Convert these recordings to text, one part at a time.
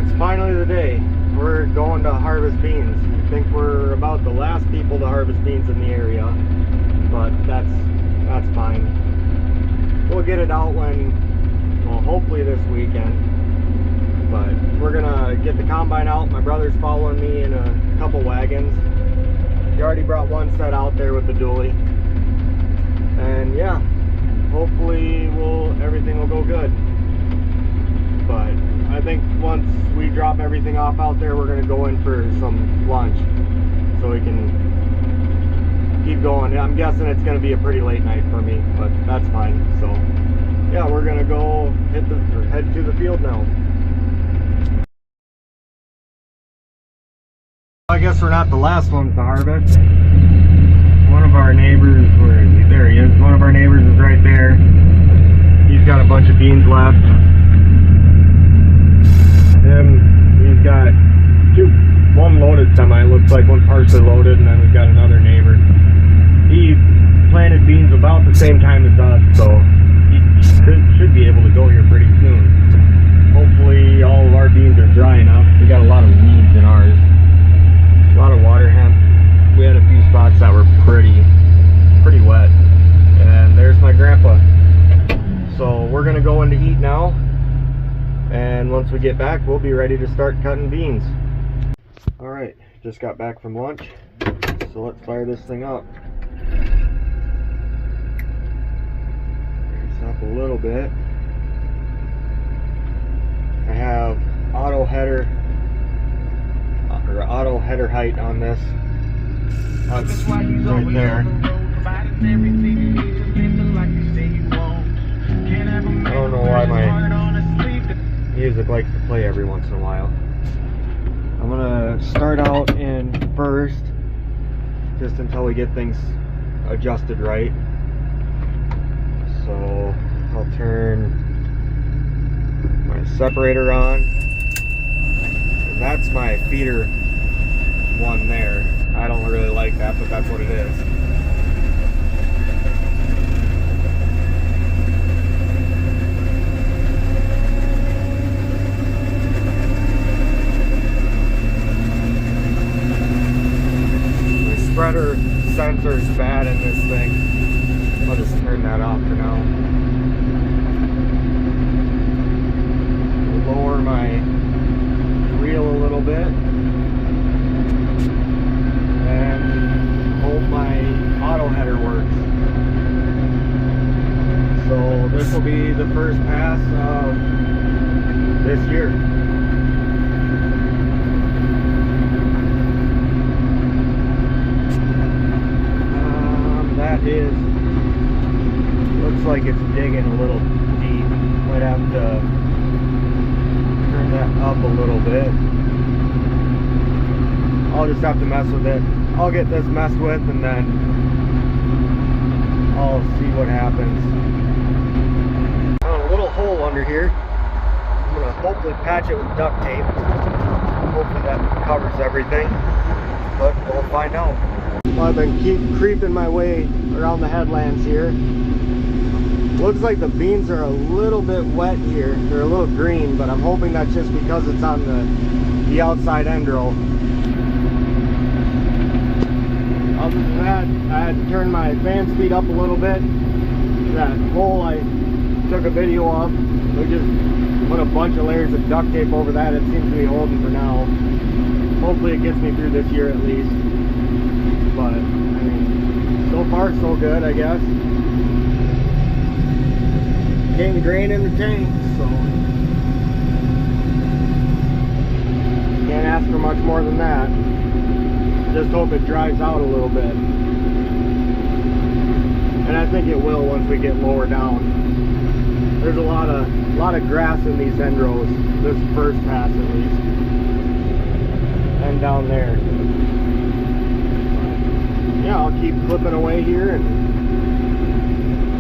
it's finally the day. We're going to harvest beans. I think we're about the last people to harvest beans in the area, but that's fine. We'll get it out when, well, hopefully this weekend. But we're gonna get the combine out. My brother's following me in a couple wagons. He already brought one set out there with the dually. And yeah, hopefully everything will go good. But I think once we drop everything off out there, we're gonna go in for some lunch so we can keep going. I'm guessing it's gonna be a pretty late night for me, but that's fine. So yeah, we're gonna go head to the field now. I guess we're not the last ones to harvest. One of our neighbors, there he is. One of our neighbors is right there. He's got a bunch of beans left. He's got one loaded semi, looks like one partially loaded, and then we've got another neighbor. He planted beans about the same time as us, so he should be able to go here pretty soon. Hopefully all of our beans are dry enough. We got a lot of weeds in ours. A lot of water hemp. We had a few spots that were pretty wet. And there's my grandpa. So we're gonna go in to eat now. And once we get back, we'll be ready to start cutting beans. Alright, just got back from lunch. So let's fire this thing up. Raise up a little bit. I have auto header height on this. That's right there. I don't know why my music likes to play every once in a while. I'm gonna start out in first, just until we get things adjusted right. So I'll turn my separator on. And that's my feeder one there. I don't really like that, but that's what it is. Spreader sensor is bad in this thing. I'll just turn that off for now. Lower my reel a little bit and hope my auto header works. So this will be the first pass of this year. Looks like it's digging a little deep. Might have to turn that up a little bit. I'll just have to mess with it. I'll get this messed with and then I'll see what happens. A little hole under here. I'm gonna hopefully patch it with duct tape. Hopefully that covers everything, but we'll find out. Well, I've been creeping my way around the headlands here. Looks like the beans are a little bit wet here. They're a little green, but I'm hoping that's just because it's on the outside end row. Other than that, I had to turn my fan speed up a little bit. That hole I took a video of, we just put a bunch of layers of duct tape over that. It seems to be holding for now. Hopefully it gets me through this year at least. But, I mean, so far so good, I guess. Getting grain in the tank, so can't ask for much more than that. Just hope it dries out a little bit. And I think it will once we get lower down. There's a lot of grass in these end rows, this first pass at least. And down there. Yeah, I'll keep clipping away here and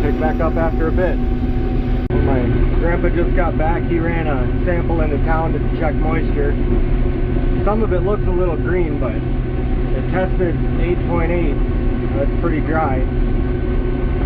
pick back up after a bit. My grandpa just got back. He ran a sample into town to check moisture. Some of it looks a little green, but it tested 8.8. That's pretty dry.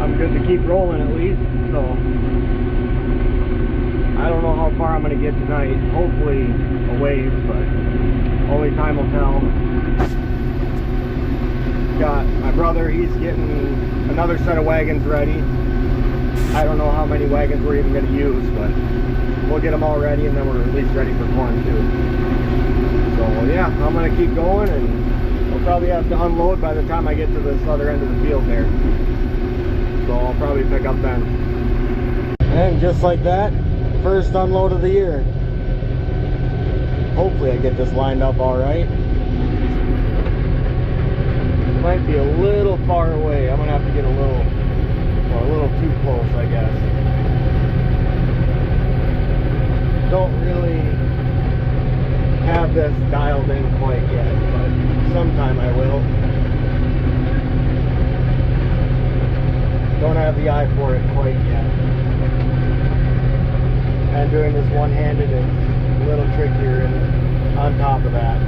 I'm good to keep rolling at least. So I don't know how far I'm going to get tonight. Hopefully a ways, but only time will tell. Got my brother, he's getting another set of wagons ready. I don't know how many wagons we're even going to use, but we'll get them all ready, and then we're at least ready for corn too. So yeah, I'm going to keep going, and we'll probably have to unload by the time I get to this other end of the field there. So I'll probably pick up then. And just like that, first unload of the year. Hopefully I get this lined up all right. Might be a little far away. I'm gonna have to get a little too close, I guess. Don't really have this dialed in quite yet, but sometime I will. Don't have the eye for it quite yet. And doing this one-handed is a little trickier on top of that.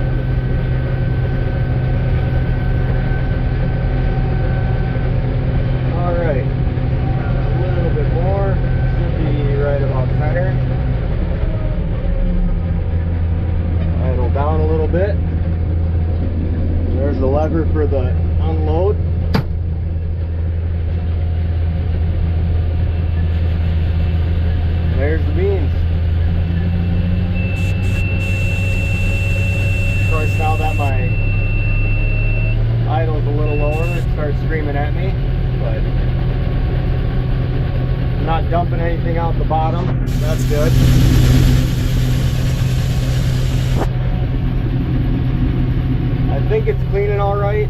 Alright, a little bit more, should be right about center. Idle down a little bit. There's the lever for the unload. There's the beans. Of course, now that my idle's a little lower, it starts screaming at me, but I'm not dumping anything out the bottom. That's good. I think it's cleaning all right.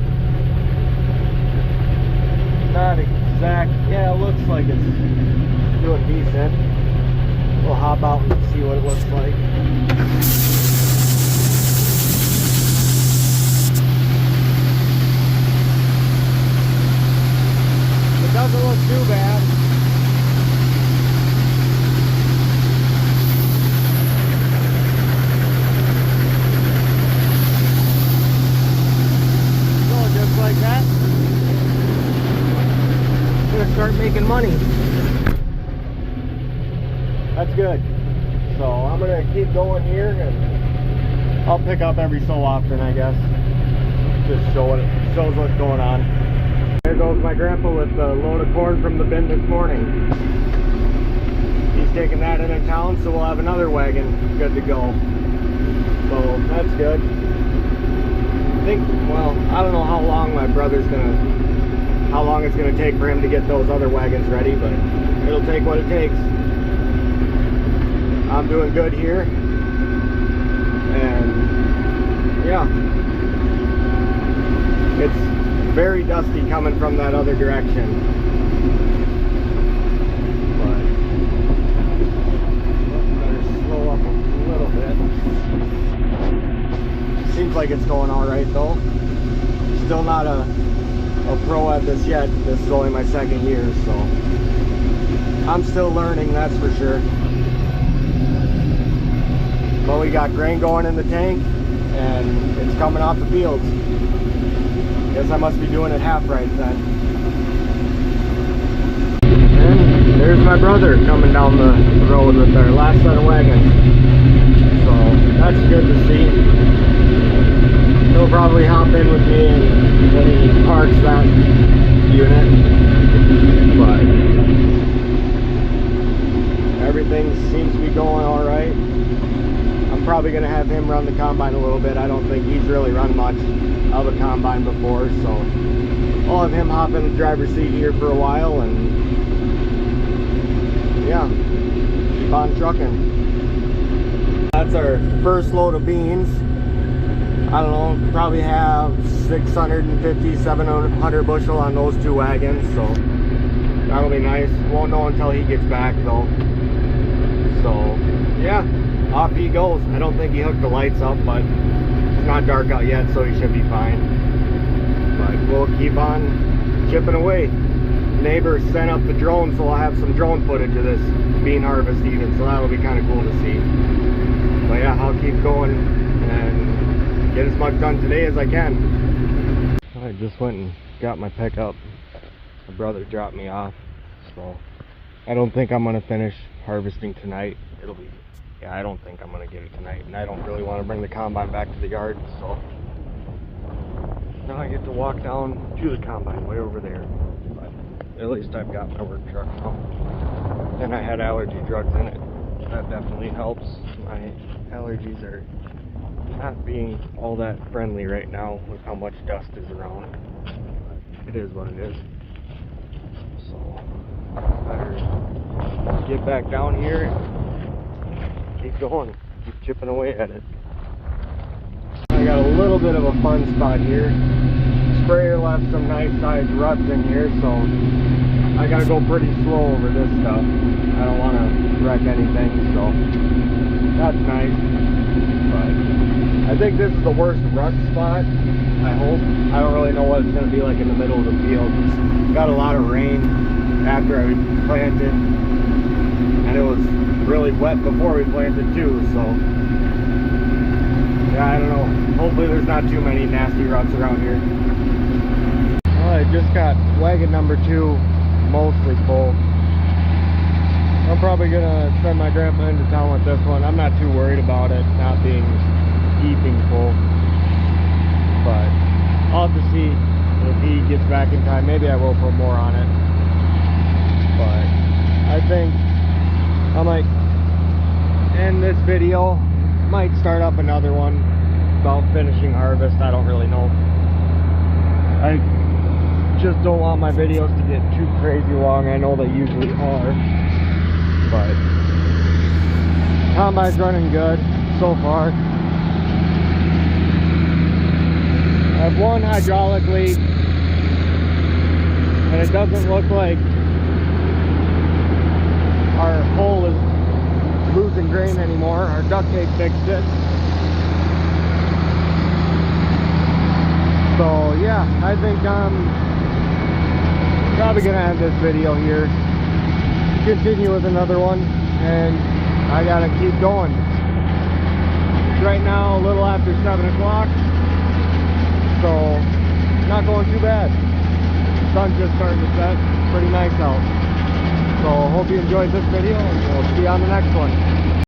Not exact. Yeah, it looks like it's doing decent. We'll hop out and see what it looks like. It doesn't look too bad. So just like that, I'm gonna start making money. That's good. So I'm gonna keep going here, and I'll pick up every so often, I guess. Just shows what's going on. There goes my grandpa with a load of corn from the bin this morning. He's taking that into town, so we'll have another wagon good to go. So that's good. I think, well, I don't know how long how long it's gonna take for him to get those other wagons ready, but it'll take what it takes. I'm doing good here, and yeah, it's very dusty coming from that other direction, but better slow up a little bit. Seems like it's going all right though. Still not a pro at this yet. This is only my second year, so I'm still learning, that's for sure. But we got grain going in the tank, and it's coming off the fields. Guess I must be doing it half right then. And there's my brother coming down the road with our last set of wagons. So that's good to see. He'll probably hop in with me when he parks that unit. But everything seems to be going all right. I'm probably going to have him run the combine a little bit. I don't think he's really run much of a combine before, so I'll have him hop in the driver's seat here for a while, and yeah, keep on trucking. That's our first load of beans. I don't know, probably have 650, 700 bushel on those two wagons, so that'll be nice. Won't know until he gets back though. So yeah, off he goes. I don't think he hooked the lights up, but it's not dark out yet, so he should be fine. But we'll keep on chipping away. Neighbor sent up the drone, so I'll have some drone footage of this bean harvest even, so that'll be kind of cool to see. But yeah, I'll keep going and get as much done today as I can. I just went and got my pickup. My brother dropped me off, so I don't think I'm gonna finish harvesting tonight. It'll be, yeah, I don't think I'm gonna get it tonight, and I don't really want to bring the combine back to the yard, so now I get to walk down to the combine way over there. But at least I've got my work truck now, and I had allergy drugs in it. That definitely helps. My allergies are not being all that friendly right now with how much dust is around. But it is what it is. So better get back down here and keep going, keep chipping away at it. I got a little bit of a fun spot here. Sprayer left some nice sized ruts in here, so I gotta go pretty slow over this stuff. I don't want to wreck anything, so that's nice. But I think this is the worst rut spot, I hope. I don't really know what it's going to be like in the middle of the field. Got a lot of rain after I planted, and it was really wet before we planted too, so yeah, I don't know. Hopefully there's not too many nasty ruts around here. Well, I just got wagon number 2 mostly full. I'm probably gonna send my grandpa into town with this one. I'm not too worried about it not being heaping full, but I'll have to see if he gets back in time. Maybe I will put more on it, but I think I might end this video. Might start up another one about finishing harvest. I don't really know. I just don't want my videos to get too crazy long. I know they usually are, but combine's running good so far. I have one hydraulic leak, and it doesn't look like our hole is losing grain anymore. Our duct tape fixed it. So yeah, I think I'm probably gonna end this video here, continue with another one, and I gotta keep going. It's right now a little after 7 o'clock, so not going too bad. The sun's just starting to set, pretty nice out. So hope you enjoyed this video, and we'll see you on the next one.